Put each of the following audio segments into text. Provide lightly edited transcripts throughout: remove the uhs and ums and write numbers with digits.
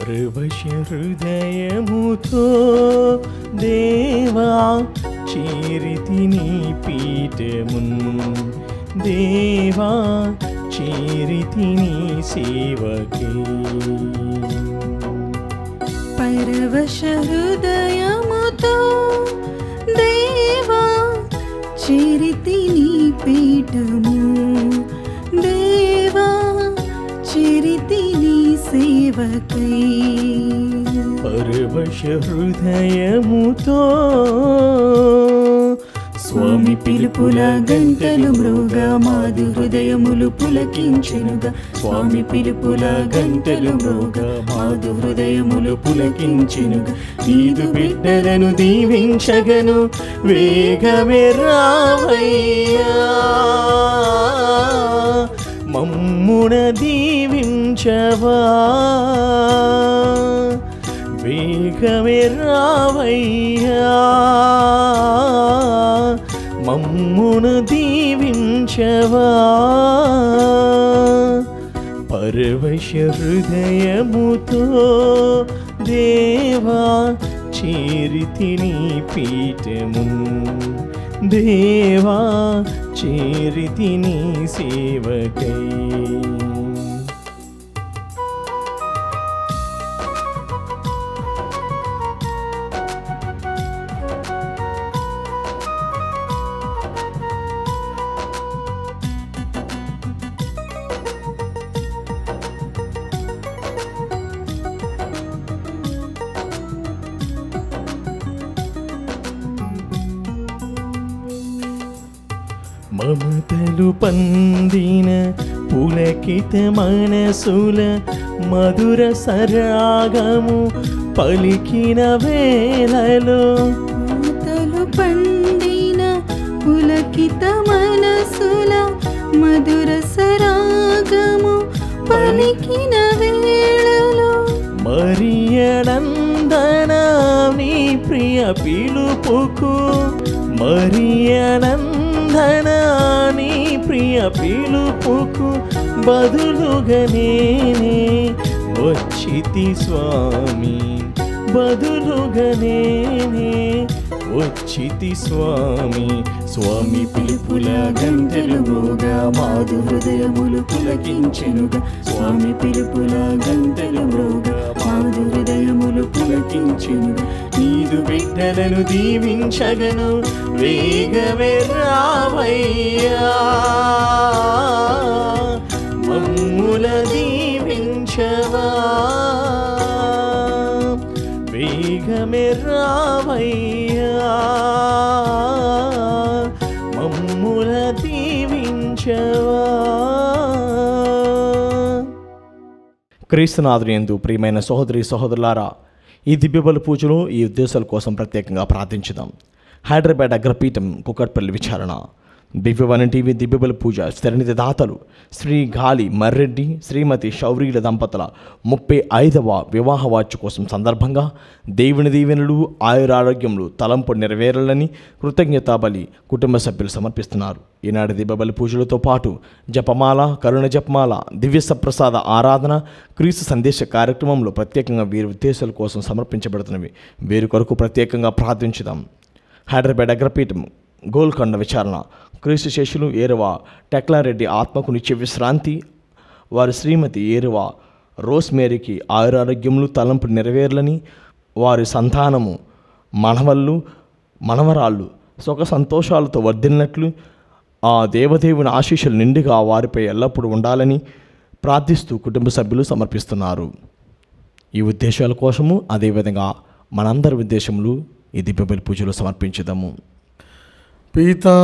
పరవశ హృదయముతో దేవా చేరితి నీ పీఠమున్, దేవా చేరితి నీ సేవకై. పరవశ హృదయముతో దేవా చేరితి నీ పీఠము, దేవా చేరితి నీ సేవకై. పరవశ హృదయముతో స్వామి పిలుపుల గంటలు మ్రోగా మాదు హృదయములు పులకించెనుగా, స్వామి పిలుపుల గంటలు మ్రోగా మాదు హృదయములు పులకించెనుగా. నీదు బిడ్డలను దీవించగను వేగమే రావయ్యా, మమ్మున దీవించవా, వేగమే రావయ్యా, మమ్మున దీవించవా. పరవశ హృదయముతో దేవా చేరితి నీ పీఠమున్, దేవా చేరితి నీ సేవకై. మమతలు పందిన పులకిత మనసుల మధుర సరాగము పలికిన వేళలో, మమతలు పండిన పులకిత మనసుల మధుర సరాగము పలికిన వేళలో, మరియనందన నీ ప్రియ పిలుపుకు, మరియనందన నీ ప్రియ పిలుపుకు బదులుగా నేనే వచ్చితి స్వామి, బదులుగా నేనే వచ్చితి స్వామి. స్వామి పిలుపుల గంటలు మ్రోగా మాదు హృదయములు పులకించెనుగా, స్వామి పిలుపుల గంటలు మ్రోగా మాదు హృదయములు పులకించెనుగా. నీదు బిడ్డలను దీవించగను వేగమే రావయ్యా, మమ్ముల దీవించవా, వేగమే రావయ్యా, మమ్ముల దీవించవా. క్రీస్తునాథునియందు ప్రియమైన సహోదరి సహోదరులారా, ఈ దివ్యబలి పూజలో ఈ ఉద్దేశాల కోసం ప్రత్యేకంగా ప్రార్థించుదాం. హైదరాబాద్ అగ్రపీఠం కుకట్పల్లి విచారణ దివ్యవాణి టీవీ దివ్యబలి పూజ స్థిరనిధి దాతలు శ్రీ గాలి మర్రెడ్డి శ్రీమతి శౌరీల దంపతుల 35వ వివాహ వార్షికోత్సవం సందర్భంగా దేవుని దీవెనలు ఆయురారోగ్యములు తలంపు నెరవేరాలని కృతజ్ఞతా బలి కుటుంబ సభ్యులు సమర్పిస్తున్నారు. ఈనాటి దివ్యబలి పూజలతో పాటు జపమాల, కరుణ జపమాల, దివ్య సప్రసాద ఆరాధన, క్రీస్తు సందేశ కార్యక్రమంలో ప్రత్యేకంగా వీరి ఉద్దేశాల కోసం సమర్పించబడుతున్నవి. వీరి కొరకు ప్రత్యేకంగా ప్రార్థించుదాం. హైదరాబాద్ అగ్రపీఠం గోల్కొండ విచారణ క్రీస్తు శేషులు ఏరువ టెక్లారెడ్డి ఆత్మకు నిత్య విశ్రాంతి, వారి శ్రీమతి ఏరువ రోస్మేరీకి ఆయురారోగ్యములు తలంపు నెరవేర్లని, వారి సంతానము మనవళ్ళు మనవరాళ్ళు సుఖ సంతోషాలతో వర్ధిల్లినట్లు ఆ దేవదేవుని ఆశీస్సులు నిండుగా వారిపై ఎల్లప్పుడూ ఉండాలని ప్రార్థిస్తూ కుటుంబ సభ్యులు సమర్పిస్తున్నారు. ఈ ఉద్దేశాల కోసము అదేవిధంగా మనందరి ఉద్దేశములు ఈ దివ్యబలి పూజలు సమర్పించుదాము. పితా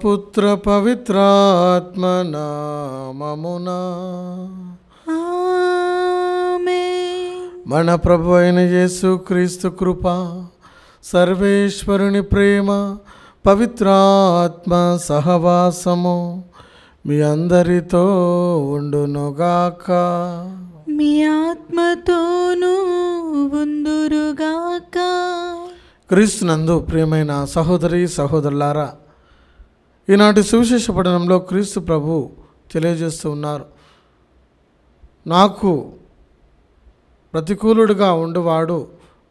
పుత్ర పవిత్రాత్మ నామమునా ఆమేన్. మన ప్రభు అయిన యేసు క్రీస్తు కృప, సర్వేశ్వరుని ప్రేమ, పవిత్రాత్మ సహవాసము మీ అందరితో ఉండునుగాక. మీ ఆత్మతోనూ ఉందురుగాక. క్రీస్తునందు ప్రియమైన సహోదరి సహోదరులారా, ఈనాటి సువిశేష పఠనంలో క్రీస్తు ప్రభు తెలియజేస్తూ ఉన్నారు, నాకు ప్రతికూలుడుగా ఉండువాడు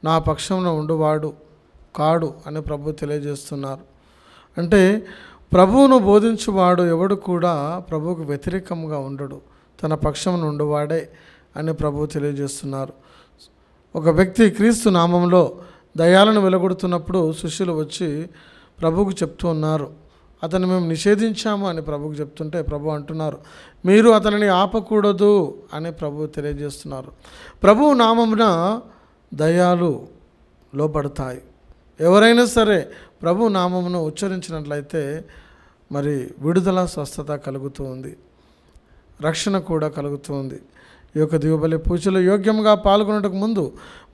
నా పక్షంలో ఉండువాడు కాడు అని ప్రభు తెలియజేస్తున్నారు. అంటే ప్రభువును బోధించువాడు ఎవడు కూడా ప్రభువుకు వ్యతిరేకంగా ఉండడు, తన పక్షం ఉండువాడే అని ప్రభు తెలియజేస్తున్నారు. ఒక వ్యక్తి క్రీస్తు నామంలో దయ్యాలను వెలగొడుతున్నప్పుడు శిష్యులు వచ్చి ప్రభువుకు చెప్తూ ఉన్నారు, అతను మేము నిషేధించాము అని ప్రభువుకు చెప్తుంటే ప్రభు అంటున్నారు, మీరు అతనిని ఆపకూడదు అని ప్రభు తెలియజేస్తున్నారు. ప్రభువు నామమున దయ్యాలు లోబడతాయి. ఎవరైనా సరే ప్రభు నామమును ఉచ్చరించినట్లయితే మరి విడుదల, స్వస్థత కలుగుతూ ఉంది, రక్షణ కూడా కలుగుతూ ఉంది. ఈ యొక్క దివ్యబలి పూజలో యోగ్యంగా పాల్గొనడానికి ముందు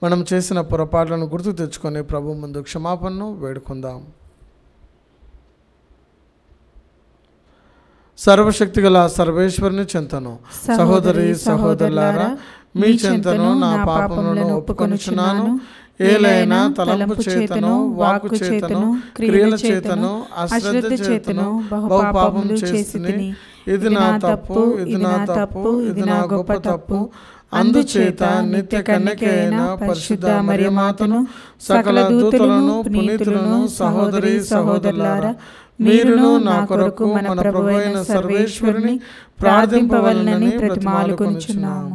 మనం చేసిన పొరపాట్లను గుర్తు తెచ్చుకొని ప్రభు ముందు క్షమాపణను వేడుకుందాం. సర్వశక్తి గల సర్వేశ్వరుని చెంతను సహోదరి సహోదరులారా, మీ చెంతను నా పాపములను ఒప్పుకొనుచున్నాను. ఏలైనా తలంపు చేతను, వాక్కు చేతను, క్రియల చేతను, అశ్రద్ధ చేతను బహుపాపములు చేసితిని. ఇది నా తప్పు, ఇది నా తప్పు, ఇది నా గొప్ప తప్పు. అందుచేత నిత్య కన్యకైన పరిశుద్ధ మరియమాతను, సకల దూతలను, పునీతులను, సహోదరి సహోదరులారా, మీరును నా కొరకు మన ప్రభువైన సర్వేశ్వరుని ప్రార్థింపవలనని ప్రతిమాలుకొనుచున్నాము.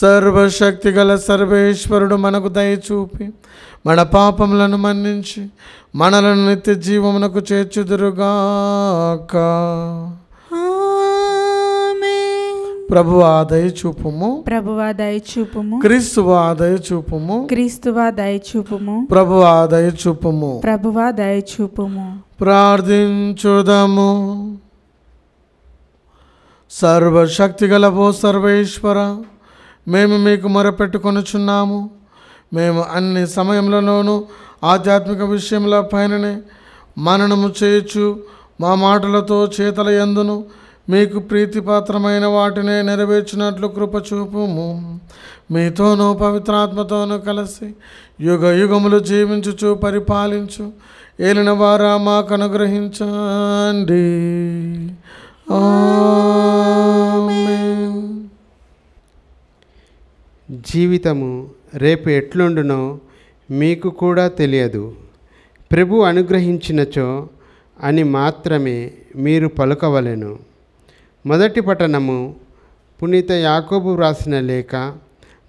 సర్వశక్తి గల సర్వేశ్వరుడు మనకు దయచూపి మన పాపములను మన్నించి మనలను నిత్య జీవమునకు చేర్చుదురుగాక. ప్రభువా దయచూపుము, ప్రభువా దయచూపుము, క్రీస్తువా దయచూపుము, క్రీస్తువా దయచూపుము, ప్రభువా దయచూపుము, ప్రభువా దయచూపుము. ప్రార్థించుదము. సర్వశక్తిగల ఓ సర్వేశ్వర, మేము మీకు మొరపెట్టుకొనుచున్నాము. మేము అన్ని సమయంలోనూ ఆధ్యాత్మిక విషయముల పైననే మననము చేయొచ్చు, మా మాటలతో చేతల యందును మీకు ప్రీతిపాత్రమైన వాటినే నెరవేర్చినట్లు కృప చూపుము. మీతోనూ పవిత్రాత్మతోనూ కలిసి యుగ యుగములు జీవించుచు పరిపాలించు ఏలిన వారా మాకు అనుగ్రహించండి. ఆమేన్. జీవితము రేపు ఎట్లుండునో మీకు కూడా తెలియదు. ప్రభు అనుగ్రహించినచో అని మాత్రమే మీరు పలుకవలెను. మొదటి పఠనము పునీత యాకోబు వ్రాసిన లేఖ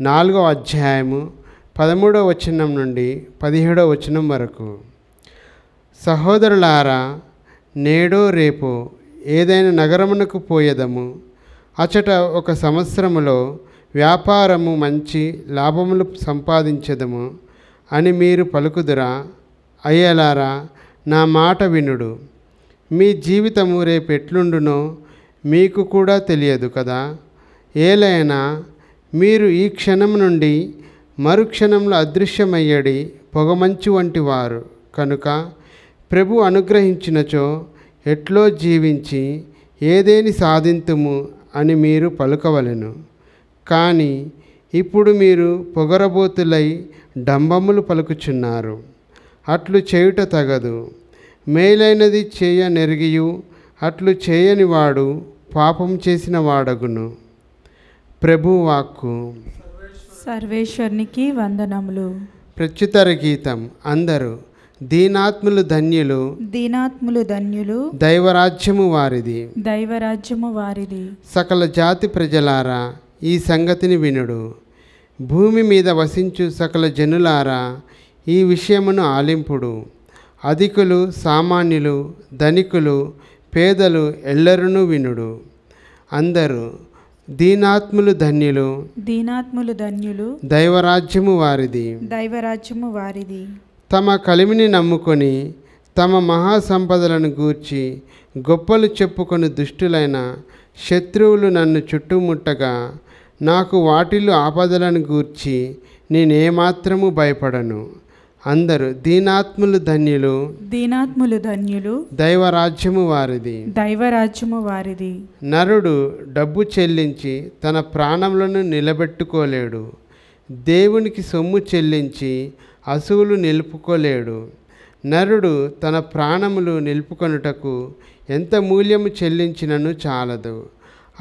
4వ అధ్యాయము 13వ వచనం నుండి 17వ వచనం వరకు. సహోదరులారా, నేడో రేపో ఏదైనా నగరమునకు పోయేదము, అచట ఒక సంవత్సరములో వ్యాపారము మంచి లాభములు సంపాదించదము అని మీరు పలుకుదురా? అయ్యలారా, నా మాట వినుడు. మీ జీవితము రేపు ఎట్లుండునో మీకు కూడా తెలియదు కదా. ఏలైనా మీరు ఈ క్షణం నుండి మరుక్షణంలో అదృశ్యమయ్యడి పొగమంచు వంటి వారు కనుక ప్రభు అనుగ్రహించినచో ఎట్లో జీవించి ఏదేని సాధింతుము అని మీరు పలుకవలెను. కానీ ఇప్పుడు మీరు పొగరబోతులై డంబములు పలుకుచున్నారు. అట్లు చేయుట తగదు. మేలైనది చేయనెరిగియు అట్లు చేయనివాడు పాపం చేసిన వాడగును. ప్రభు వాక్కు. సర్వేశ్వరునికి వందనములు. ప్రత్యుత్తర గీతం. అందరూ దీనాత్ములు ధన్యులు, దీనాత్ములు ధన్యులు, దైవరాజ్యము వారిది, దైవరాజ్యము వారిది. సకల జాతి ప్రజలారా ఈ సంగతిని వినుడు. భూమి మీద వసించు సకల జనులారా ఈ విషయమును ఆలింపుడు. అధికులు, సామాన్యులు, ధనికులు, పేదలు ఎల్లరునూ వినుడు. అందరూ దీనాత్ములు ధన్యులు, దీనాత్ములు ధన్యులు, దైవరాజ్యము వారిది, దైవరాజ్యము వారిది. తమ కలిమిని నమ్ముకొని తమ మహాసంపదలను గూర్చి గొప్పలు చెప్పుకొని దుష్టులైన శత్రువులు నన్ను చుట్టుముట్టగా నాకు వాటిల్లో ఆపదలను గూర్చి నేనేమాత్రము భయపడను. అందరూ దీనాత్ములు ధన్యులు, దీనాత్ములు ధన్యులు, దైవరాజ్యము వారిది, దైవరాజ్యము వారిది. నరుడు డబ్బు చెల్లించి తన ప్రాణములను నిలబెట్టుకోలేడు. దేవునికి సొమ్ము చెల్లించి అసువులు నిలుపుకోలేడు. నరుడు తన ప్రాణములు నిలుపుకొనుటకు ఎంత మూల్యము చెల్లించినను చాలదు.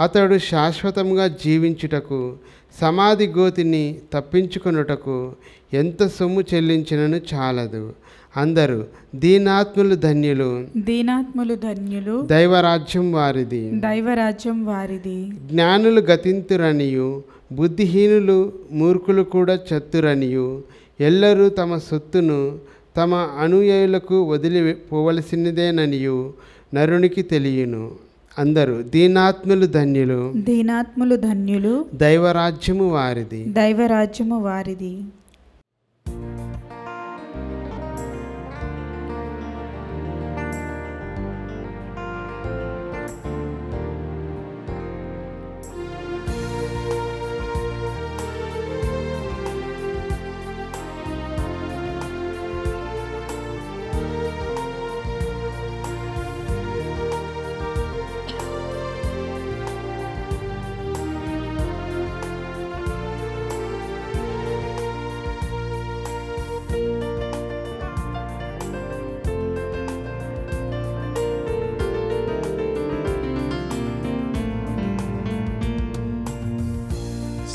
అతడు శాశ్వతంగా జీవించుటకు సమాధి గోతిని తప్పించుకొనుటకు ఎంత సొమ్ము చెల్లించినను చాలదు. అందరూ దీనాత్ములు ధన్యులు, దీనాత్ములు ధన్యులు, దైవరాజ్యం వారిది. దైవరాజ్యం వారిది. జ్ఞానులు గతింతురనియు, బుద్ధిహీనులు మూర్ఖులు కూడా చత్తురనియు, ఎల్లరూ తమ సొత్తును తమ అనుయాయులకు వదిలిపోవలసినదేననియు నరునికి తెలియను. అందరూ దీనాత్ములు ధన్యులు, దీనాత్ములు ధన్యులు, దైవరాజ్యము వారిది. దైవరాజ్యము వారిది.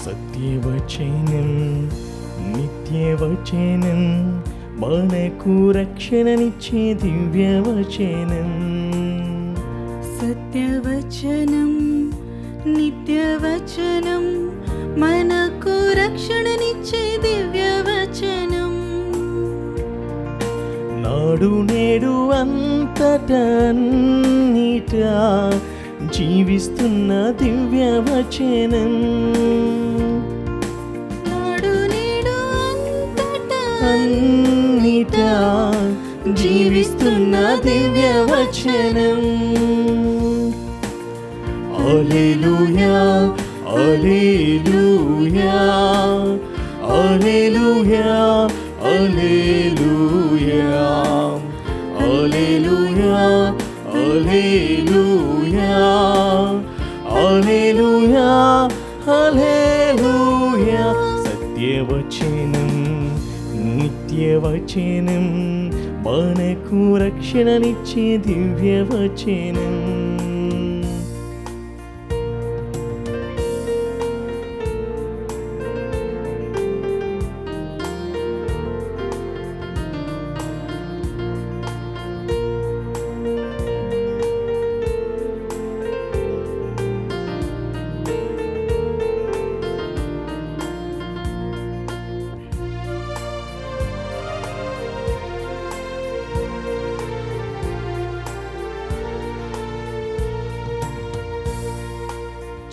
సత్యవచనం నిత్యవచనం మనకు రక్షణనిచ్చే దివ్యవచనం. సత్యవచనం నిత్యవచనం మనకు రక్షణనిచ్చే దివ్యవచనం. నాడు నేడు అంతటా అన్నిటా జీవిస్తున్న దివ్యవచనం. నాడు నేడు అంతటా అన్నిటా జీవిస్తున్న దివ్యవచనం. హల్లెలూయా హల్లెలూయా హల్లెలూయా హల్లెలూయా హల్లెలూయా హల్లెలూయా హల్లెలూయా హల్లెలూయా. సత్యవచనం నిత్యవచనం మనకు రక్షణనిచ్చే దివ్యవచనం.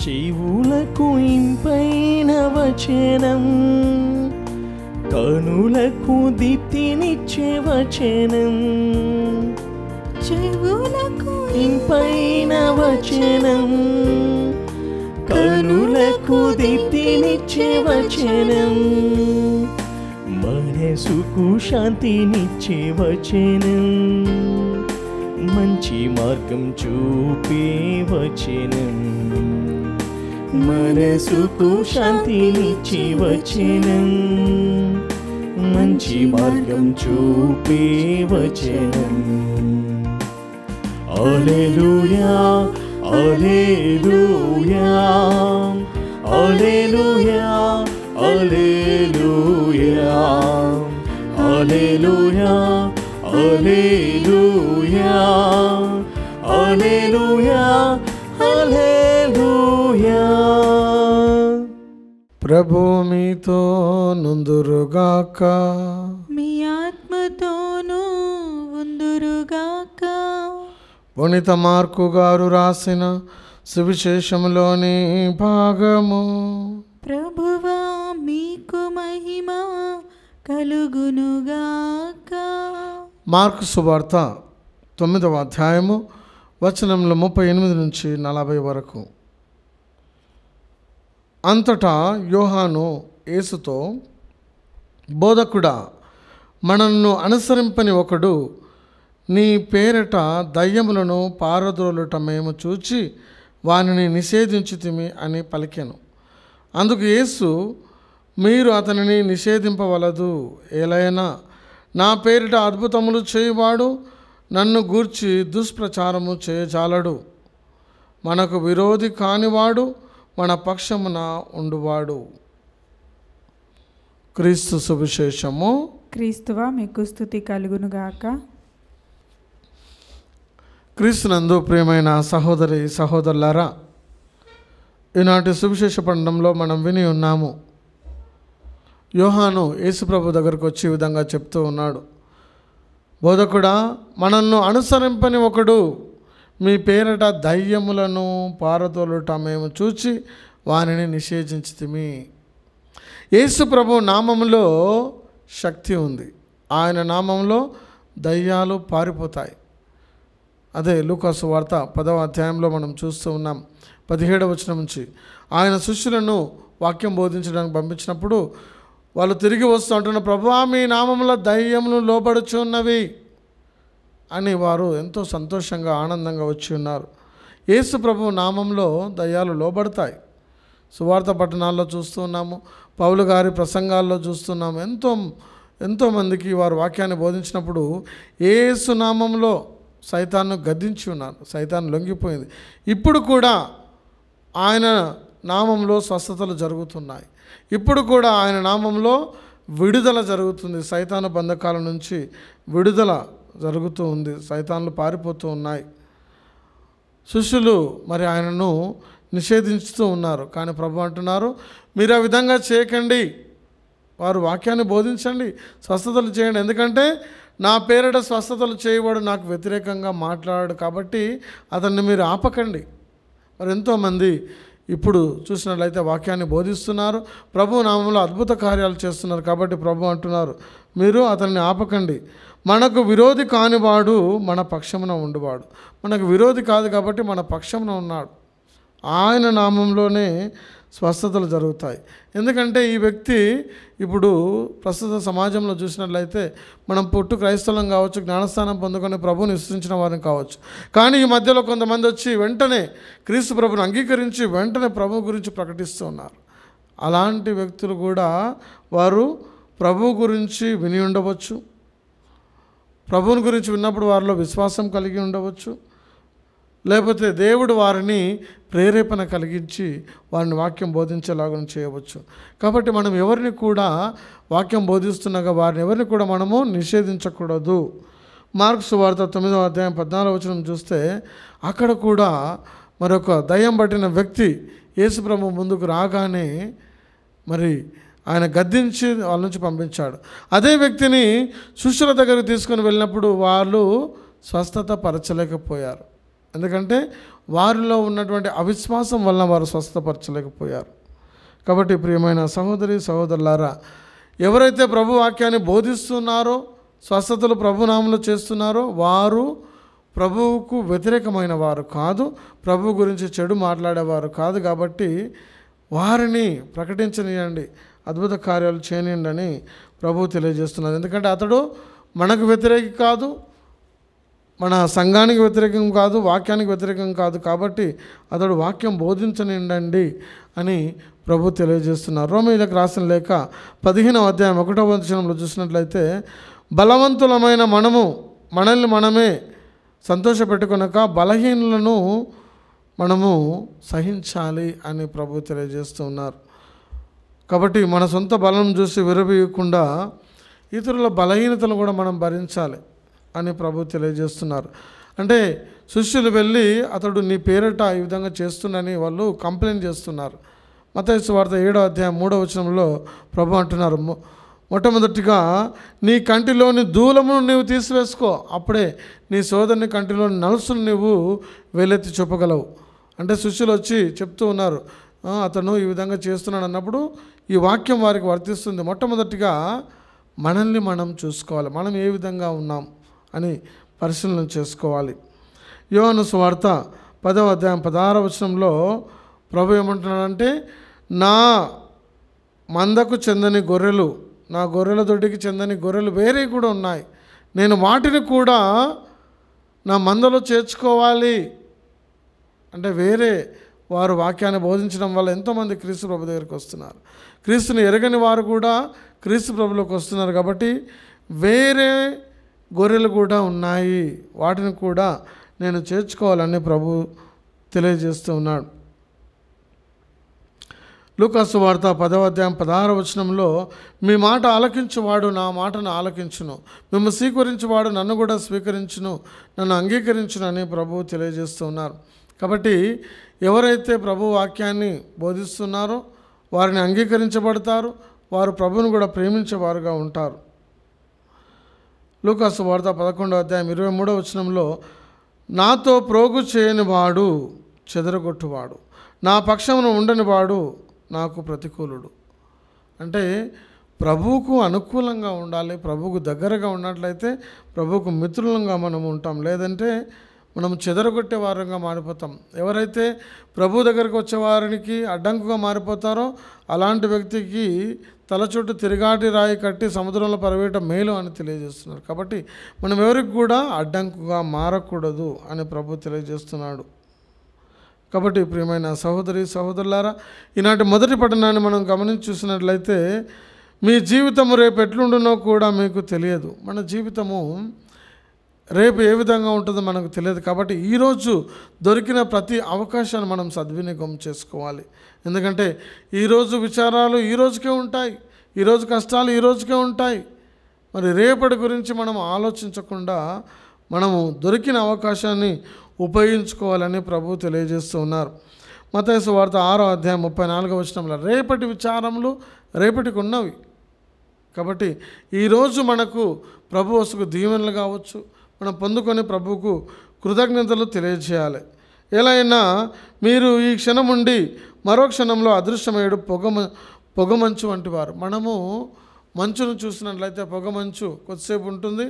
చెవులకు ఇంపైన వచనం, కనులకు దీప్తినిచ్చే వచనం. చెవులకు ఇంపైన వచనం, కనులకు దీప్తినిచ్చే వచనం. మనసుకు శాంతినిచ్చే వచనం, మంచి మార్గం చూపే వచనం. మనసుకు శాంతినిచ్చే వచనం, మంచి మార్గం చూపే వచనం. హల్లెలూయా హల్లెలూయా హల్లెలూయా హల్లెలూయా హల్లెలూయా హల్లెలూయా హల్లెలూయా హల్లెలూయా. ప్రభు మీతో నుందురుగాక, మీ ఆత్మతోనూ ఉందురుగాక. పునీత మార్కు గారు రాసిన సువిశేషములోని భాగము. ప్రభువా మీకు మహిమ కలుగునుగాక. మార్కు సువార్త 9వ అధ్యాయము వచనములు 38 నుంచి 40 వరకు. అంతటా యోహాను యేసుతో, బోధకుడా, మనల్ని అనుసరింపని ఒకడు నీ పేరిట దయ్యములను పారద్రోలుట మేము చూచి వానిని నిషేధించితిమి అని పలికెను. అందుకు యేసు, మీరు అతనిని నిషేధింపవలదు, ఏలైనా నా పేరిట అద్భుతములు చేయువాడు నన్ను గూర్చి దుష్ప్రచారము చేయజాలడు. మనకు విరోధి కానివాడు మన పక్షమున ఉండువాడు. క్రీస్తు సువిశేషము. క్రీస్తువా మీకు స్తుతి కలుగునుగాక. క్రీస్తునందు ప్రియమైన సహోదరి సహోదరులారా, ఈనాటి సువిశేష పఠనంలో మనం విని ఉన్నాము. యోహాను యేసుప్రభు దగ్గరకు వచ్చి ఈ విధంగా చెప్తూ ఉన్నాడు, బోధకుడా, మనల్ని అనుసరింపని ఒకడు మీ పేరట దయ్యములను పారదోలుట మేము చూచి వారిని నిషేధించితిమి. యేసుప్రభు నామములో శక్తి ఉంది. ఆయన నామంలో దయ్యాలు పారిపోతాయి. అదే లూకాసు వార్త 10వ అధ్యాయంలో మనం చూస్తూ ఉన్నాం. 17వ వచనం నుంచి ఆయన శిష్యులను వాక్యం బోధించడానికి పంపించినప్పుడు వాళ్ళు తిరిగి వస్తూ అంటున్న, ప్రభువా, మీ నామంలో దయ్యములు లోబడుచున్నవి అని వారు ఎంతో సంతోషంగా ఆనందంగా వచ్చి ఉన్నారు. యేసు ప్రభు నామంలో దయ్యాలు లోబడతాయి. సువార్త పట్టణాల్లో చూస్తూ ఉన్నాము, పౌలు గారి ప్రసంగాల్లో చూస్తున్నాము. ఎంతోమందికి వారు వాక్యాన్ని బోధించినప్పుడు యేసు నామంలో సైతాన్ను గద్దించి ఉన్నారు. సైతాన్ లొంగిపోయింది. ఇప్పుడు కూడా ఆయన నామంలో స్వస్థతలు జరుగుతున్నాయి. ఇప్పుడు కూడా ఆయన నామంలో విడుదల జరుగుతుంది. సైతాను బంధకాల నుంచి విడుదల జరుగుతూ ఉంది. సైతాన్లు పారిపోతూ ఉన్నాయి. శిష్యులు మరి ఆయనను నిషేధించుతూ ఉన్నారు. కానీ ప్రభు అంటున్నారు, మీరు ఆ విధంగా చేయకండి, వారు వాక్యాన్ని బోధించండి, స్వస్థతలు చేయండి. ఎందుకంటే నా పేరిట స్వస్థతలు చేయవాడు నాకు వ్యతిరేకంగా మాట్లాడాడు కాబట్టి అతన్ని మీరు ఆపకండి. మరి ఎంతోమంది ఇప్పుడు చూసినట్లయితే వాక్యాన్ని బోధిస్తున్నారు, ప్రభు నామంలో అద్భుత కార్యాలు చేస్తున్నారు. కాబట్టి ప్రభు అంటున్నారు, మీరు అతన్ని ఆపకండి. మనకు విరోధి కానివాడు మన పక్షమున ఉండువాడు. మనకు విరోధి కాదు కాబట్టి మన పక్షమున ఉన్నాడు. ఆయన నామంలోనే స్వస్థతలు జరుగుతాయి. ఎందుకంటే ఈ వ్యక్తి ఇప్పుడు ప్రస్తుత సమాజంలో చూసినట్లయితే మనం పుట్టు క్రైస్తవం కావచ్చు, జ్ఞానస్థానం పొందుకొని ప్రభువుని విశ్వసించిన వారిని కావచ్చు. కానీ ఈ మధ్యలో కొంతమంది వచ్చి వెంటనే క్రీస్తు ప్రభుని అంగీకరించి వెంటనే ప్రభు గురించి ప్రకటిస్తూ ఉన్నారు. అలాంటి వ్యక్తులు కూడా వారు ప్రభు గురించి విని ఉండవచ్చు, ప్రభువుని గురించి విన్నప్పుడు వారిలో విశ్వాసం కలిగి ఉండవచ్చు, లేకపోతే దేవుడు వారిని ప్రేరేపణ కలిగించి వారిని వాక్యం బోధించేలాగా చేయవచ్చు. కాబట్టి మనం ఎవరిని కూడా వాక్యం బోధిస్తున్నాగా వారిని ఎవరిని కూడా మనము నిషేధించకూడదు. మార్కు సువార్త 9వ అధ్యాయం 14వ వచనం చూస్తే అక్కడ కూడా మరొక దయ్యం పట్టిన వ్యక్తి యేసుప్రభు ముందుకు రాగానే మరి ఆయన గద్దించి వాళ్ళ నుంచి పంపించాడు. అదే వ్యక్తిని శిష్యుల దగ్గరకు తీసుకొని వెళ్ళినప్పుడు వాళ్ళు స్వస్థత పరచలేకపోయారు. ఎందుకంటే వారిలో ఉన్నటువంటి అవిశ్వాసం వలన వారు స్వస్థపరచలేకపోయారు. కాబట్టి ప్రియమైన సహోదరి సహోదరులారా, ఎవరైతే ప్రభు వాక్యాన్ని బోధిస్తున్నారో, స్వస్థతలు ప్రభు నామంలో చేస్తున్నారో వారు ప్రభువుకు వ్యతిరేకమైన వారు కాదు, ప్రభు గురించి చెడు మాట్లాడేవారు కాదు. కాబట్టి వారిని ప్రకటించనియండి, అద్భుత కార్యాలు చేయనియండి అని ప్రభువు తెలియజేస్తున్నారు. ఎందుకంటే అతడు మనకు వ్యతిరేకి కాదు, మన సంఘానికి వ్యతిరేకం కాదు, వాక్యానికి వ్యతిరేకం కాదు. కాబట్టి అతడు వాక్యం బోధించనిండండి అని ప్రభు తెలియజేస్తున్నారు. రోమీయులకు రాసిన లేఖ 15వ అధ్యాయం 1వ వచనంలో చూసినట్లయితే, బలవంతులమైన మనల్ని మనమే సంతోషపెట్టుకొనక బలహీనులను మనము సహించాలి అని ప్రభు తెలియజేస్తూ ఉన్నారు. కాబట్టి మన సొంత బలం చూసి విరవీయకుండా ఇతరుల బలహీనతలు కూడా మనం భరించాలి అని ప్రభు తెలియజేస్తున్నారు. అంటే శిష్యులు వెళ్ళి అతడు నీ పేరట ఈ విధంగా చేస్తుండని వాళ్ళు కంప్లైంట్ చేస్తున్నారు. మత్తయి సువార్త 7వ అధ్యాయం 3వ వచనంలో ప్రభు అంటున్నారు, మొట్టమొదటిగా నీ కంటిలోని ధూళమును నీవు తీసివేసుకో, అప్పుడే నీ సోదరుని కంటిలోని నలుసును నీవు వేలెత్తి చూపగలవు. అంటే శిష్యులు వచ్చి చెప్తూ ఉన్నారు, అతను ఈ విధంగా చేస్తున్నాడు అన్నప్పుడు ఈ వాక్యం వారికి వర్తిస్తుంది. మొట్టమొదటిగా మనల్ని మనం చూసుకోవాలి, మనం ఏ విధంగా ఉన్నాం అని పరిశీలన చేసుకోవాలి. యోహాను సువార్త 10వ అధ్యాయం 16వ వచనంలో ప్రభు ఏమంటున్నాడంటే, నా మందకు చెందని గొర్రెలు, నా గొర్రెల దొడ్డికి చెందని గొర్రెలు వేరే కూడా ఉన్నాయి, నేను వాటిని కూడా నా మందలో చేర్చుకోవాలి. అంటే వేరే వారు వాక్యాన్ని బోధించడం వల్ల ఎంతోమంది క్రీస్తు ప్రభు దగ్గరికి వస్తున్నారు. క్రీస్తుని ఎరగని వారు కూడా క్రీస్తు ప్రభులోకి వస్తున్నారు. కాబట్టి వేరే గొర్రెలు కూడా ఉన్నాయి, వాటిని కూడా నేను చేర్చుకోవాలని ప్రభు తెలియజేస్తూ ఉన్నాడు. లూకాసు వార్త 10వ అధ్యాయం 16వ వచనంలో, మీ మాట ఆలకించువాడు నా మాటను ఆలకించును, మిమ్మల్ని స్వీకరించువాడు నన్ను కూడా స్వీకరించును, నన్ను అంగీకరించును అని ప్రభువు తెలియజేస్తున్నారు. కాబట్టి ఎవరైతే ప్రభు వాక్యాన్ని బోధిస్తున్నారో వారిని అంగీకరించబడతారు, వారు ప్రభువును కూడా ప్రేమించేవారుగా ఉంటారు. లూకాసు వార్త 11వ అధ్యాయం 23వ వచనంలో, నాతో ప్రోగు చేయని వాడు చెదరగొట్టువాడు, నా పక్షమును ఉండని వాడు నాకు ప్రతికూలుడు. అంటే ప్రభువుకు అనుకూలంగా ఉండాలి, ప్రభువుకు దగ్గరగా ఉన్నట్లయితే ప్రభువుకు మిత్రులంగా మనం ఉంటాం, లేదంటే మనం చెదరగొట్టే వారంగా మారిపోతాం. ఎవరైతే ప్రభు దగ్గరకు వచ్చేవారికి అడ్డంకుగా మారిపోతారో అలాంటి వ్యక్తికి తల చుట్టూ తిరిగాటి రాయి కట్టి సముద్రంలో పరవేయటం మేలు అని తెలియజేస్తున్నారు. కాబట్టి మనం ఎవరికి కూడా అడ్డంకుగా మారకూడదు అని ప్రభు తెలియజేస్తున్నాడు. కాబట్టి ప్రియమైన సహోదరి సహోదరులారా, ఈనాటి మొదటి పట్టణాన్ని మనం గమనించి చూసినట్లయితే, మీ జీవితము రేపు ఎట్లుండునో కూడా మీకు తెలియదు. మన జీవితము రేపు ఏ విధంగా ఉంటుందో మనకు తెలియదు. కాబట్టి ఈరోజు దొరికిన ప్రతి అవకాశాన్ని మనం సద్వినియోగం చేసుకోవాలి. ఎందుకంటే ఈరోజు విచారాలు ఈరోజుకే ఉంటాయి, ఈరోజు కష్టాలు ఈరోజుకే ఉంటాయి. మరి రేపటి గురించి మనం ఆలోచించకుండా మనము దొరికిన అవకాశాన్ని ఉపయోగించుకోవాలని ప్రభు తెలియజేస్తూ ఉన్నారు. మత్తయి సువార్త 6వ అధ్యాయం 34వ వచనంలో, రేపటి విచారములు రేపటికి ఉన్నవి. కాబట్టి ఈరోజు మనకు ప్రభు వస్తుకు దీవెనలు కావచ్చు, మనం పొందుకొని ప్రభువుకు కృతజ్ఞతలు తెలియజేయాలి. ఎలా అయినా మీరు ఈ క్షణం ఉండి మరో క్షణంలో అదృశ్యమయ్యాడు పొగమంచు వంటి వారు. మనము మంచును చూసినట్లయితే పొగమంచు కొద్దిసేపు ఉంటుంది,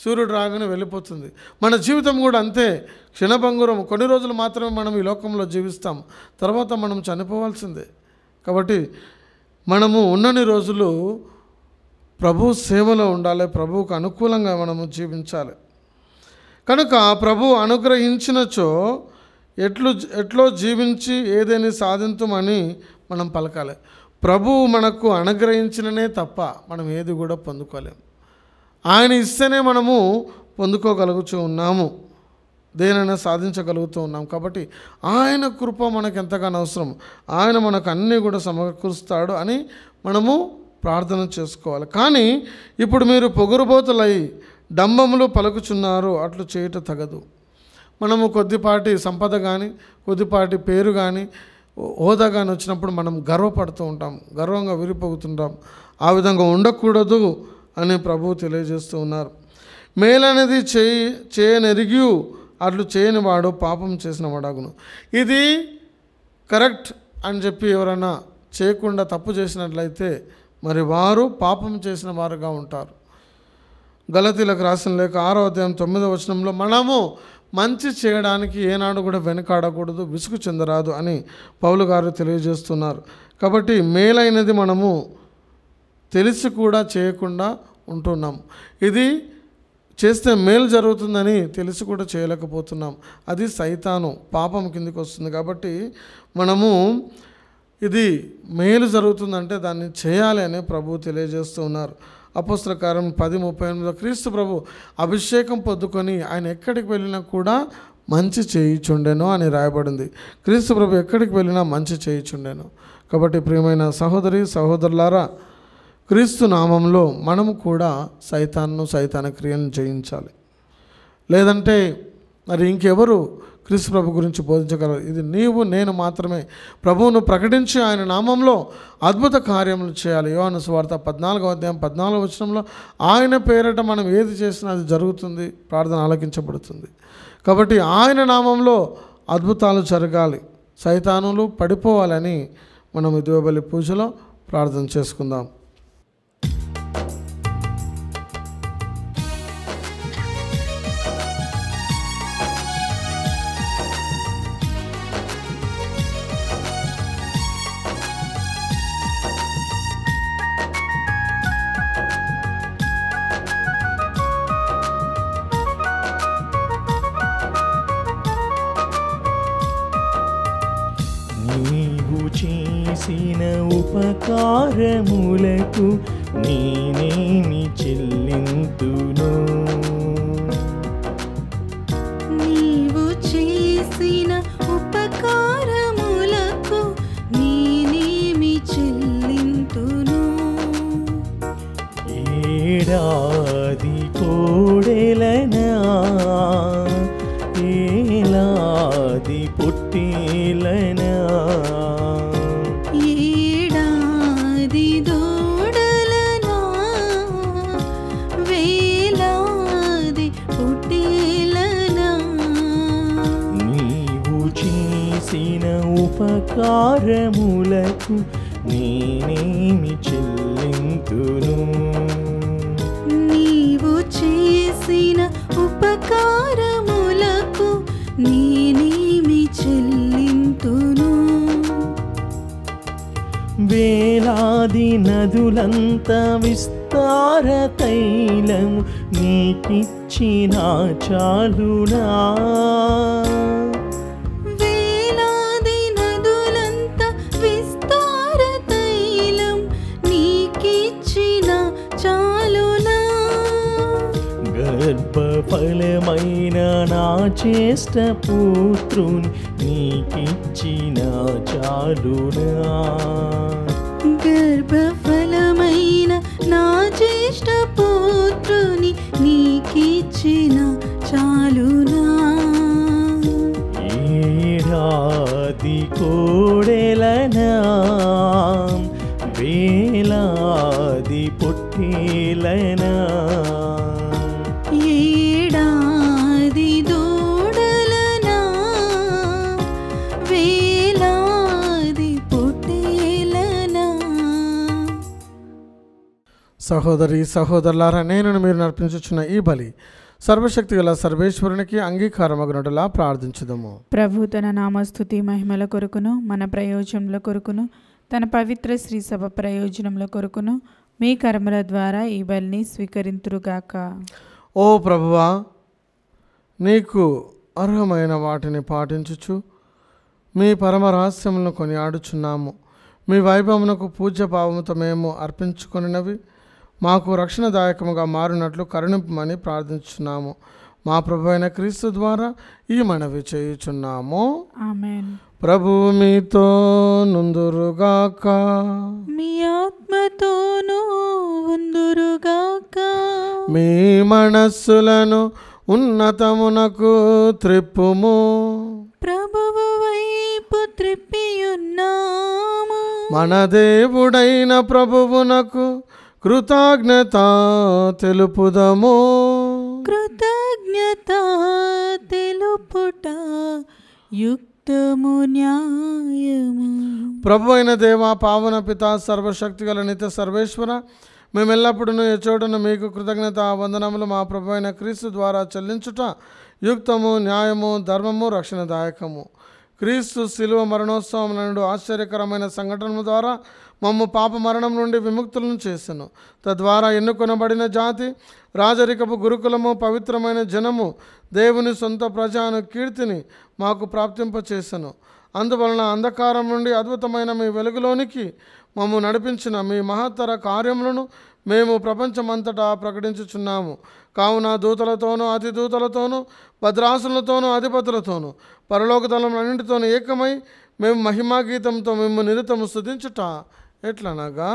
సూర్యుడు రాగానే వెళ్ళిపోతుంది. మన జీవితం కూడా అంతే, క్షణభంగురం. కొన్ని రోజులు మాత్రమే మనం ఈ లోకంలో జీవిస్తాం, తర్వాత మనం చనిపోవాల్సిందే. కాబట్టి మనము ఉన్నన్ని రోజులు ప్రభు సేవలో ఉండాలి, ప్రభువుకు అనుకూలంగా మనము జీవించాలి. కనుక ప్రభు అనుగ్రహించినచో ఎట్లో జీవించి ఏదేని సాధించమని మనం పలకాలి. ప్రభువు మనకు అనుగ్రహించిననే తప్ప మనం ఏది కూడా పొందుకోలేము. ఆయన ఇస్తేనే మనము పొందుకోగలుగుతూ ఉన్నాము, దేనైనా సాధించగలుగుతూ ఉన్నాం. కాబట్టి ఆయన కృప మనకు ఎంతగానో అవసరం. ఆయన మనకు అన్నీ కూడా సమకూరుస్తాడు అని మనము ప్రార్థన చేసుకోవాలి. కానీ ఇప్పుడు మీరు పొగరుబోతులై డంబములు పలుకుచున్నారు, అట్లు చేయుట తగదు. మనము కొద్దిపాటి సంపద కానీ కొద్దిపాటి పేరు కానీ హోదా కానీ వచ్చినప్పుడు మనం గర్వపడుతూ ఉంటాం, గర్వంగా విరిపోతుంటాం. ఆ విధంగా ఉండకూడదు అని ప్రభువు తెలియజేస్తూ ఉన్నారు. మేలనేది చేయనెరిగి అట్లు చేయని వాడు పాపం చేసిన వాడగును. ఇది కరెక్ట్ అని చెప్పి ఎవరైనా చేయకుండా తప్పు చేసినట్లయితే మరి వారు పాపం చేసిన వారుగా ఉంటారు. గలతీలకు రాసిన లేఖ 6వ అధ్యాయం 9వ వచనంలో, మనము మంచి చేయడానికి ఏనాడు కూడా వెనుకాడకూడదు, విసుగు చెందరాదు అని పౌలు గారు తెలియజేస్తున్నారు. కాబట్టి మేలైనది మనము తెలిసి కూడా చేయకుండా ఉంటున్నాం. ఇది చేస్తే మేలు జరుగుతుందని తెలిసి కూడా చేయలేకపోతున్నాం. అది సైతాను, పాపం కిందికి వస్తుంది. కాబట్టి మనము ఇది మేలు జరుగుతుందంటే దాన్ని చేయాలి అని ప్రభువు తెలియజేస్తూ ఉన్నారు. అపోస్తల కార్యం 10:38 క్రీస్తు ప్రభు అభిషేకం పొందుకొని ఆయన ఎక్కడికి వెళ్ళినా కూడా మంచి చేయుచుండెను అని రాయబడింది. క్రీస్తు ప్రభు ఎక్కడికి వెళ్ళినా మంచి చేయుచుండెను. కాబట్టి ప్రియమైన సహోదరి సహోదరులారా, క్రీస్తు నామంలో మనము కూడా సైతాన క్రియలను జయించాలి. లేదంటే మరి ఇంకెవరు క్రీస్తు ప్రభు గురించి బోధించగలరు? ఇది నీవు నేను మాత్రమే. ప్రభువును ప్రకటించి ఆయన నామంలో అద్భుత కార్యములు చేయాలి. యోహాను సువార్త 14వ అధ్యాయం 14వ వచనంలో, ఆయన పేరట మనం ఏది చేసినా అది జరుగుతుంది, ప్రార్థన ఆలకించబడుతుంది. కాబట్టి ఆయన నామంలో అద్భుతాలు జరగాలి, సైతానులు పడిపోవాలని మనం ఈ దివ్యబలి పూజలో ప్రార్థన చేసుకుందాం. నీవు చేసిన ఉపకారములకు నేనేమి చెల్లింతును? నీవు చేసిన ఉపకారములకు నేనేమి ఏడాది కోడెలనా ఏలాది పొట్టేలనా ఏడాది దూడలనా వేలాది పొట్టేలనా నీవు చేసిన ఉపకారములకు నేనేమి చెల్లింతును నీవు చేసిన ఉపకారములకు నేనేమి చెల్లింతును వేలాది నదులంత విస్తార తైలము నీకిచ్చిన చాలునా వేలాది నదులంత విస్తార తైలం నీకిచ్చిన చాలునా గర్భఫలమైన నా చేష్ట పుత్రుని నీకిచ్చిన చాలునా గర్భఫలమైన నా జ్యేష్ఠ పుత్రుని నీకిచ్చిన చాలునా ఏడాది కోడెలనా వేలాది పొట్టేలనా ఏడాది దూడలనా వేలాది పొట్టేలనా సహోదరి సహోదరులారా, నేను మీరు నర్పించుచున్న ఈ బలి సర్వశక్తి గల సర్వేశ్వరునికి అంగీకారమగునట్టులా ప్రార్థించుదము. ప్రభు తన నామస్తుతి మహిమల కొరకును మన ప్రయోజనముల కొరకును తన పవిత్ర శ్రీ సభ ప్రయోజనముల కొరకును మీ కర్మల ద్వారా ఈ బలిని స్వీకరింతురుగాక. ఓ ప్రభువా, నీకు అర్హమైన వాటిని పాటించుచు మీ పరమ రహస్యములను కొనియాడుచున్నాము. మీ వైభవమునకు పూజ్య భావముతో మేము అర్పించుకొనినవి మాకు రక్షణదాయకముగా మారినట్లు కరుణింపమని ప్రార్థించున్నాము. మా ప్రభు అయిన క్రీస్తు ద్వారా ఈ మనవి చేయుచున్నాము. ఆమేన్. ప్రభువు మీతో నుందురుగాక. మీ ఆత్మతోనూ ఉందురుగాక. మీ మనస్సులను ఉన్నతమునకు త్రిప్పుము. ప్రభువు వైపు త్రిప్పియున్నాము. మన దేవుడైన ప్రభువునకు కృతజ్ఞత తెలుపుదము. కృతజ్ఞత తెలుపుట యుక్తము న్యాయము. ప్రభు అయిన దేవ, పావన పిత, సర్వశక్తిగల నిత్య సర్వేశ్వర, మేమెల్లప్పుడూ ఎచోటను మీకు కృతజ్ఞత వందనములు మా ప్రభు అయిన క్రీస్తు ద్వారా చెల్లించుట యుక్తము, న్యాయము, ధర్మము, రక్షణదాయకము. క్రీస్తు శిలువ మరణోత్సవం నుండి ఆశ్చర్యకరమైన సంఘటన ద్వారా మమ్ము పాప మరణం నుండి విముక్తులను చేసెను. తద్వారా ఎన్నుకొనబడిన జాతి, రాజరికపు గురుకులము, పవిత్రమైన జనము, దేవుని సొంత ప్రజాను కీర్తిని మాకు ప్రాప్తింపచేసెను. అందువలన అంధకారం నుండి అద్భుతమైన మీ వెలుగులోనికి మమ్ము నడిపించిన మీ మహత్తర కార్యములను మేము ప్రపంచమంతటా ప్రకటించుచున్నాము. కావున దూతలతోనూ అతి దూతలతోనూ భద్రాసులతోనూ అధిపతులతోనూ పరలోక దళములన్నింటితోనూ ఏకమై మేము మహిమా గీతంతో మేము నిరతము స్తుతించుట ఎట్లనగా,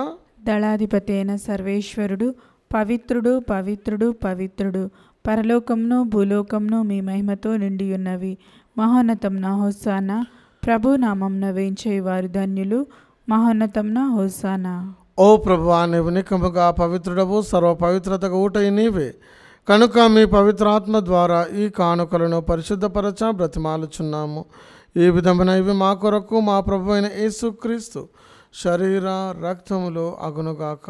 దళాధిపతి అయిన సర్వేశ్వరుడు పవిత్రుడు పవిత్రుడు పవిత్రుడు, పరలోకంను భూలోకంను మీ మహిమతో నిండియున్నవి. మహోన్నతంన హోసానా, ప్రభు నామంన వేంచేవారు ధన్యులు. మహోన్నతంన హోసానా. ఓ ప్రభువా, నీవు నికముగా పవిత్రుడవు, సర్వ పవిత్రతకు ఊటై నీవే. కనుక మీ పవిత్రాత్మ ద్వారా ఈ కానుకలను పరిశుద్ధపరచ బ్రతిమాలుచున్నాము. ఈ విధమైన ఇవి మా కొరకు మా ప్రభు అయిన యేసుక్రీస్తు శరీర రక్తములు అగునుగాక.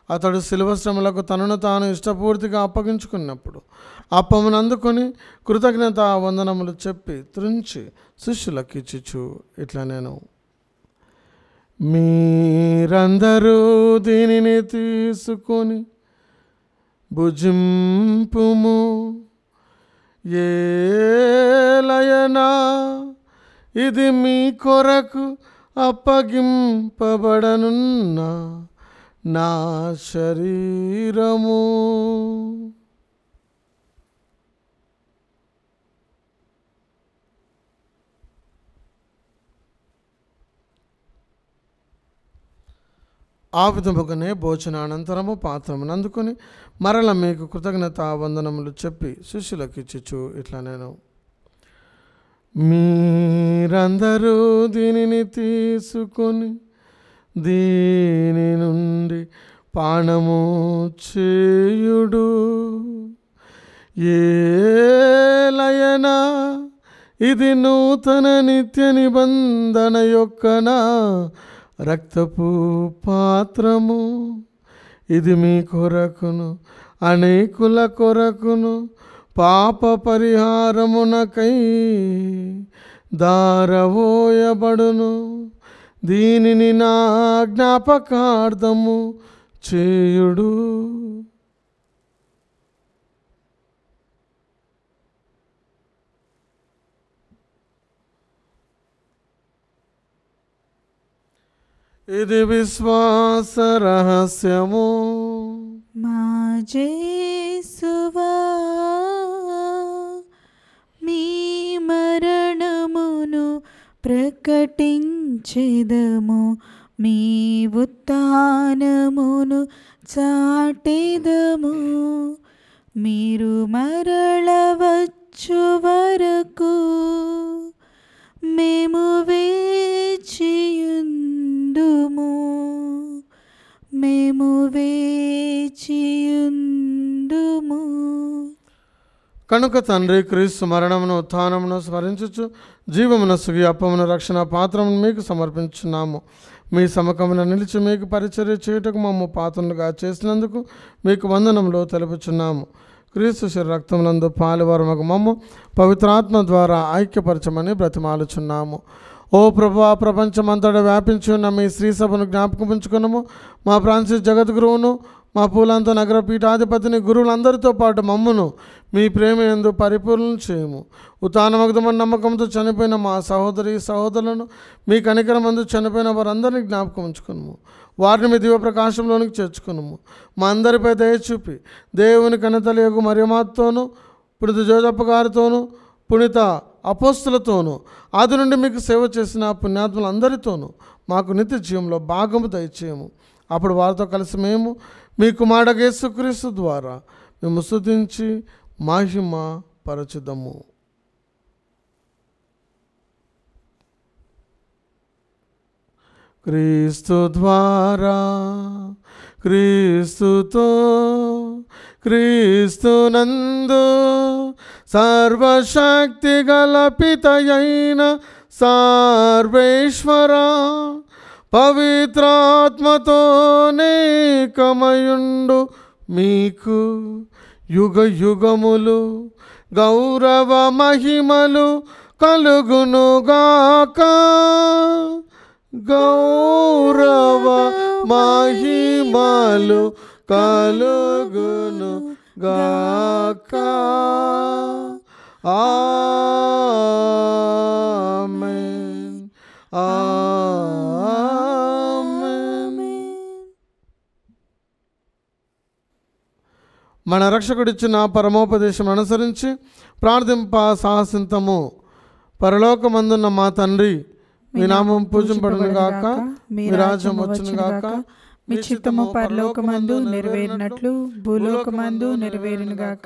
అతడు శిలువ శ్రమలకు తనను తాను ఇష్టపూర్తిగా అప్పగించుకున్నప్పుడు అప్పమును అందుకొని కృతజ్ఞత వందనములు చెప్పి త్రుంచి శిష్యులకు ఇచ్చిచు ఇట్లా, నేను మీరందరూ దీనిని తీసుకొని భుజింపుము. ఏలయనా ఇది మీ కొరకు అప్పగింపబడనున్న నా శరీరము. ఆ విధముగానే భోజనానంతరము పాత్రమును అందుకొని మరల మీకు కృతజ్ఞత వందనములు చెప్పి శిష్యులకు ఇచ్చిచు ఇట్లా నేను, మీరందరూ దీనిని తీసుకొని దీని నుండి పానము చేయుడు. ఏలయనా ఇది నూతన నిత్య నిబంధన యొక్క నా రక్తపు పాత్రము. ఇది మీ కొరకును అనేకుల కొరకును పాప పరిహారమునకై దారవోయబడును. దీనిని నా జ్ఞాపకార్థము చేయుడు. ఇది విశ్వాస రహస్యము. మా జేసువా మీ మరణమును ప్రకటించెదము, మీ ఉత్థానమును చాటెదము. మీరు మరల వచ్చు వరకు మేము వేచియుందుము, మేము వేచియుందుము. కనుక తండ్రి క్రీస్తు మరణమును ఉత్థానమును స్మరించుచు జీవమునసుగి అప్పమును రక్షణ పాత్రమును మీకు సమర్పించున్నాము. మీ సముఖమున నిలిచి మీకు పరిచర్య చేయుటకు మమ్ము పాత్రలుగా చేసినందుకు మీకు వందనములు తెలుపుచున్నాము. క్రీస్తు శరీర రక్తమునందు పాలువారమగు మమ్ము పవిత్రాత్మ ద్వారా ఐక్యపరచమని బ్రతిమాలుచున్నాము. ఓ ప్రభువా, ప్రపంచమంతటా వ్యాపించి ఉన్న మీ శ్రీ సభను జ్ఞాపకం ఉంచుకున్నాము. మా ఫ్రాన్సిస్ జగద్గురువును, మా పూలంత నగర పీఠాధిపతిని, గురువులందరితో పాటు మమ్మును మీ ప్రేమ యందు పరిపూర్ణం చేయము. ఉత్థానమగ్ధమని నమ్మకంతో చనిపోయిన మా సహోదరి సహోదరులను, మీ కనికరమందు చనిపోయిన వారందరినీ జ్ఞాపకం ఉంచుకున్నాము. వారిని మీ దివ్య ప్రకాశంలోనికి చేర్చుకున్నాము. మా అందరిపై దయ చూపి దేవుని కన్నతలియగు మరియమాతోను, పునీత జోజప్ప గారితోనూ, పునీత అపోస్తులతోనూ, ఆది నుండి మీకు సేవ చేసిన పుణ్యాత్ములందరితోనూ మాకు నిత్య జీవంలో భాగము దయచేయము. అప్పుడు వారితో కలిసి మేము మీ కుమారుడు యేసుక్రీస్తు ద్వారా మేము స్తుతించి మహిమ పరచుదము. క్రీస్తు ద్వారా, క్రీస్తుతో, క్రీస్తునందు సర్వశక్తి గల పితయైన సర్వేశ్వర పవిత్రాత్మతో నేకమయుండు మీకు యుగ యుగములు గౌరవ మహిమలు కలుగునుగాక. గౌరవ మహిమలు కలుగును గాక. ఆమేన్, ఆమేన్. మన రక్షకుడిచ్చిన పరమోపదేశం అనుసరించి ప్రార్థింప సాహసింతము. పరలోకమందున్న మా తండ్రి, మీ నామం పూజింపబడును గాక, మీ రాజ్యం వచ్చును గాక, మీ చిత్తము పరలోకమందు నెరవేరినట్లు భూలోకమందు నెరవేరును గాక.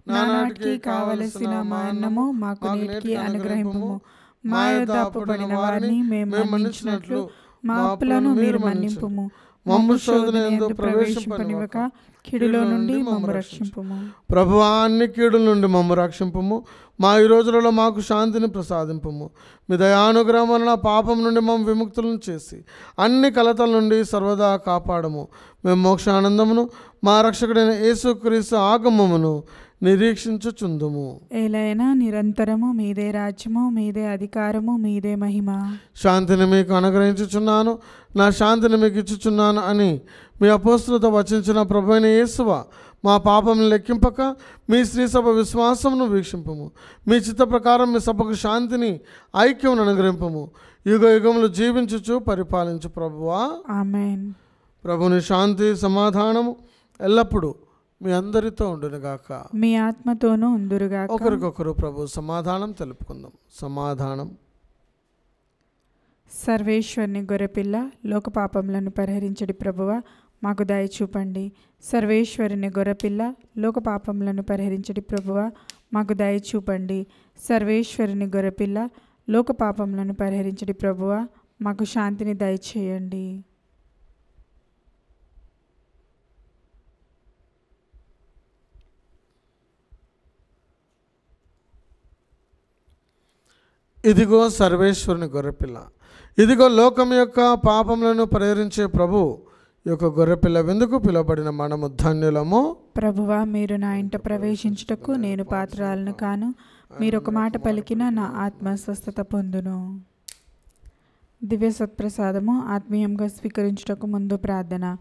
నానాటికి కావలసిన మా అన్నము మాకు నేటికి అనుగ్రహింపుము. మా యొద్ద అప్పుబడిన వారిని మేము మన్నించినట్లు మా అప్పులను మీరు మన్నింపుము. మమ్ము శోధన యందు ప్రవేశింపనివ్వక కీడులో నుండి మమ్ము రక్షింపుము. ప్రభువా, అన్ని కీడుల నుండి మమ్ము రక్షింపుము. మా ఈ రోజులలో మాకు శాంతిని ప్రసాదింపుము. మీ దయానుగ్రహం వలన పాపం నుండి మమ్ము విముక్తులను చేసి అన్ని కలతల నుండి సర్వదా కాపాడము. మేము మోక్షానందమును మా రక్షకుడైన యేసుక్రీస్తు ఆగమమును నిరీక్షించుచుందుము. ఏలైనా నిరంతరము మీదే రాజ్యము, మీదే అధికారము, మీదే మహిమ. శాంతిని మీకు అనుగ్రహించుచున్నాను, నా శాంతిని మీకు ఇచ్చుచున్నాను అని మీ అపోస్తులతో వచించిన ప్రభువైన యేసువా, మా పాపం లెక్కింపక మీ శ్రీ సభ విశ్వాసమును వీక్షింపము. మీ చిత్త ప్రకారం మీ సభకు శాంతిని ఐక్యమును అనుగ్రహింపము. యుగ యుగములు జీవించుచు పరిపాలించు ప్రభువా. ఆమేన్. ప్రభుని శాంతి సమాధానము ఎల్లప్పుడూ మీ అందరితో ఉండునుగాక, మీ ఆత్మతోనూ ఉందురుగాక. ఒకరికొకరు ప్రభు సమాధానం తెలుపుకుందాం. సమాధానం. సర్వేశ్వరుని గొర్రెపిల్ల లోక పాపములను పరిహరించడి ప్రభువ మాకు దయ చూపండి. సర్వేశ్వరుని గొర్రెపిల్ల లోక పాపములను పరిహరించడి ప్రభువ మాకు దయ చూపండి. సర్వేశ్వరుని గొర్రెపిల్ల లోక పాపములను పరిహరించడి ప్రభువ మాకు శాంతిని దయచేయండి. ఇదిగో సర్వేశ్వరుని గొర్రెపిల్ల, ఇదిగో లోకం యొక్క పాపములను పరిహరించే ప్రభు యొక్క గొర్రెపిల్ల విందుకు పిలువబడిన మనము ధన్యులము. ప్రభువా, మీరు నా ఇంట ప్రవేశించుటకు నేను పాత్రాలను కాను. మీరు ఒక మాట పలికిన నా ఆత్మ స్వస్థత పొందును. దివ్య సత్ప్రసాదము ఆత్మీయంగా స్వీకరించుటకు ముందు ప్రార్థన.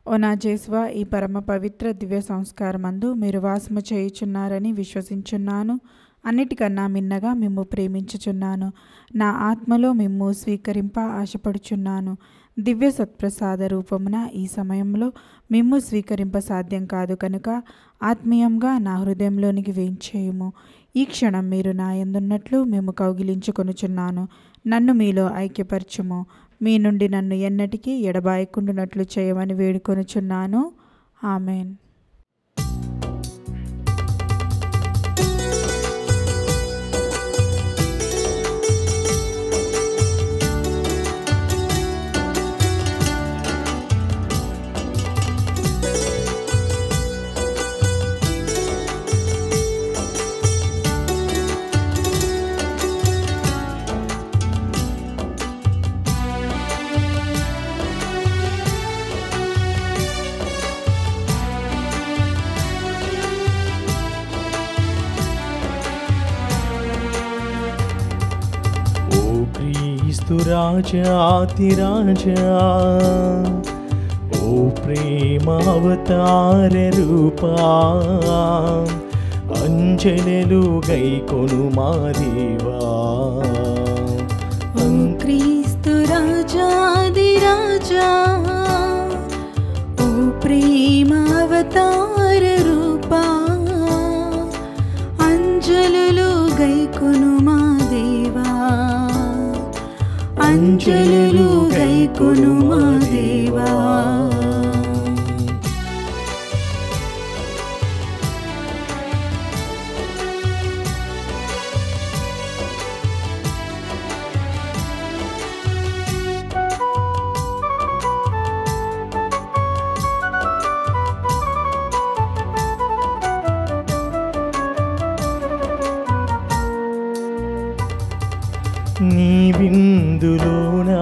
ఓ నా జేసువా, ఈ పరమ పవిత్ర దివ్య సంస్కారమందు మీరు వాసము చేయుచున్నారని విశ్వసించున్నాను. అన్నిటికన్నా మిన్నగా మిమ్ము ప్రేమించుచున్నాను. నా ఆత్మలో మిమ్ము స్వీకరింప ఆశపడుచున్నాను. దివ్య సత్ప్రసాద రూపమున ఈ సమయంలో మిమ్ము స్వీకరింప సాధ్యం కాదు కనుక ఆత్మీయంగా నా హృదయంలోనికి వేయించేయుము. ఈ క్షణం మీరు నా యందున్నట్లు మేము కౌగిలించుకొనుచున్నాను. నన్ను మీలో ఐక్యపరచుము. మీ నుండి నన్ను ఎన్నటికీ ఎడబాయకుండునట్లు చేయమని వేడుకొనుచున్నాను. ఆమెన్. రాజాతిరాజా, ఓ ప్రేమావతార రూపా, అంజనలు గైకొను మా దేవా. ఓ క్రీస్తు రాజాదిరాజా, ఓ ప్రేమావతార రూపా, అంజలులు గైకొను మా దేవా. అంజలులు గైకొను మా దేవా. నీ విందులోనా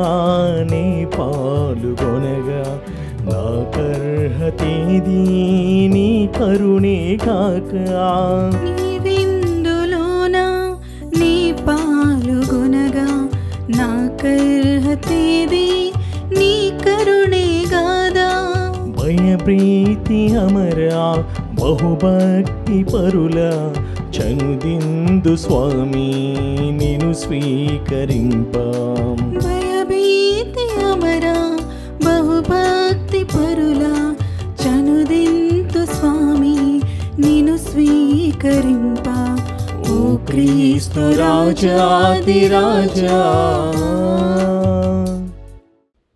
నే పాలుగొనగా నాకర్హతేది నీ కరుణే కాక. నీ విందులోన నీ పాలుగొనగా నాకర్హతేది నీ కరుణే గాదా. భయప్రీతి అమరా బహుభక్తి పరుల చనుదిందు స్వామి నేను స్వీకరింప. భయభీతి అమరా బహుభక్తి పరుల చనుదింతు స్వామి నిను స్వీకరింప. ఓ క్రీస్తు రాజాదిరాజా.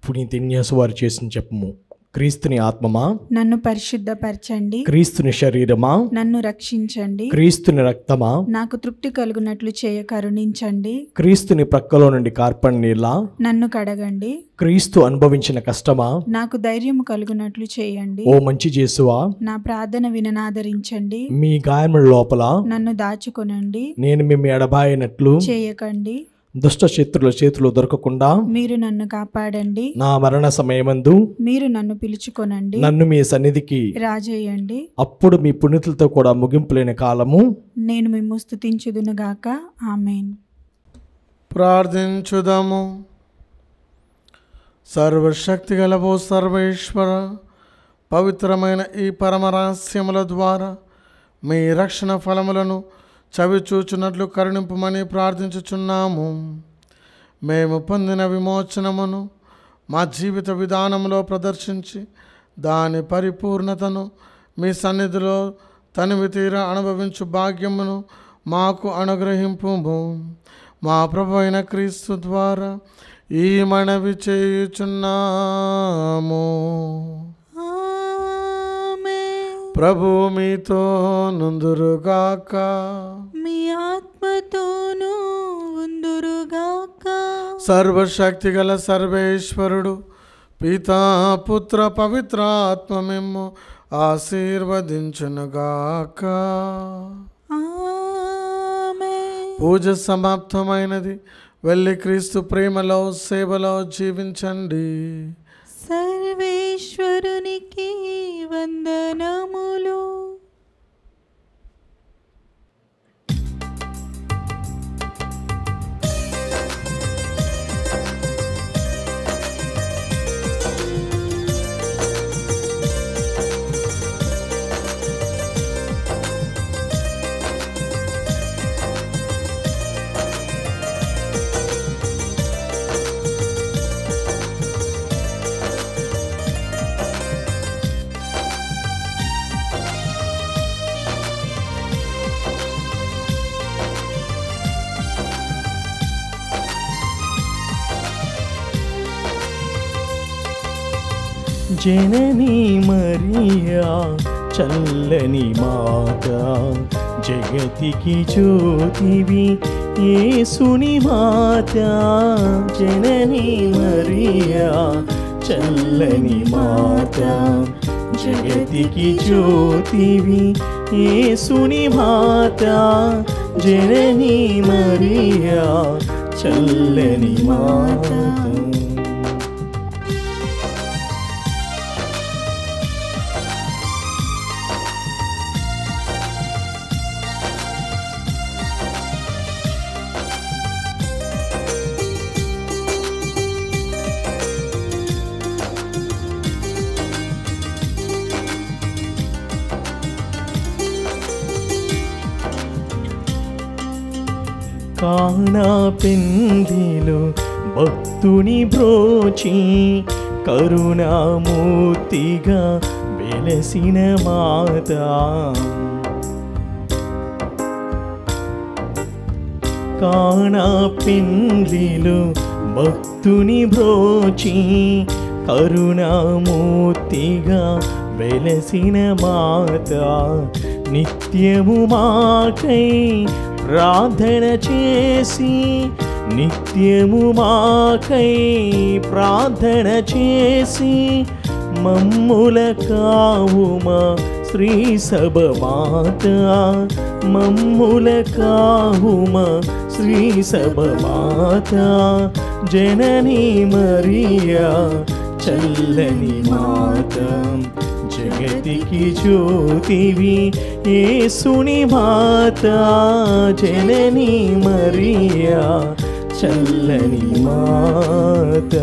పునీతిన్యాసు వారు చేసిన చెప్పము. క్రీస్తుని ఆత్మమా నన్ను పరిశుద్ధపరచండి. క్రీస్తుని శరీరమా నన్ను రక్షించండి. క్రీస్తుని రక్తమా నాకు తృప్తి కలుగునట్లు చేయ కరుణించండి. క్రీస్తుని ప్రక్కలో నుండి కార్పణ నీళ్ళ నన్ను కడగండి. క్రీస్తు అనుభవించిన కష్టమా నాకు ధైర్యం కలుగునట్లు చేయండి. ఓ మంచి యేసువా, నా ప్రార్థన విననాదరించండి. మీ గాయముల లోపల నన్ను దాచుకొనండి. నేను మిమ్మ ఎడబాయినట్లు చేయకండి. దుష్ట శత్రుల చేతులు దొరకకుండా మీరు నన్ను కాపాడండి. నా మరణ సమయమందు మీరు నన్ను పిలుచుకొనండి. నన్ను మీ సన్నిధికి రాజేయండి. అప్పుడు మీ పుణ్యతులతో కూడా ముగింపులేని కాలము నేను మిమ్ము స్తుతించుదునుగాక. ఆమేన్. ప్రార్థించుదాము. సర్వశక్తి గలవో సర్వేశ్వర, పవిత్రమైన ఈ పరమరహస్యముల ద్వారా మీ రక్షణ ఫలములను చవి చూచున్నట్లు కరుణింపమని ప్రార్థించుచున్నాము. మేము పొందిన విమోచనమును మా జీవిత విధానంలో ప్రదర్శించి దాని పరిపూర్ణతను మీ సన్నిధిలో తనివి తీరా అనుభవించు భాగ్యమును మాకు అనుగ్రహింపుము. మా ప్రభు అయిన క్రీస్తు ద్వారా ఈ మనవి చేయుచున్నాము. ఆమేన్. ప్రభు మీతో నుందురుగాక. మీ ఆత్మతోనూ ఉందురుగాక. సర్వశక్తిగల సర్వేశ్వరుడు పితా పుత్ర పవిత్ర ఆత్మ మిమ్ము ఆశీర్వదించునుగాక. ఆమేన్. పూజ సమాప్తమైనది. వెళ్ళి క్రీస్తు ప్రేమలో సేవలో జీవించండి. సర్వేశ్వరునికి వందనములు. జననీ మరియా చల్లని మాత, జగతికి జ్యోతివి యేసుని మాత. జననీ మరియా చల్లని మాత, జగతికి జ్యోతివి యేసుని మాత. జననీ మరియా చల్లని మాత. కానా పెందిలు భక్తుని బ్రోచి, కరుణామూర్తిగా వెలసిన మాత. కానా పెందిలు భక్తుని బ్రోచి, కరుణామూర్తిగా వెలసిన మాత. నిత్యము మాకై ప్రార్థన చేసి, నిత్యము మాకై ప్రార్థన చేసి, మమ్ముల కావుమా శ్రీ సభ మాత. మమ్ముల కావుమా శ్రీ సభ మాత. జననీ మరియా చల్లని మాత, జగతికి జ్యోతివి యేసుని మాత. జననీ మరియా చల్లని మాత.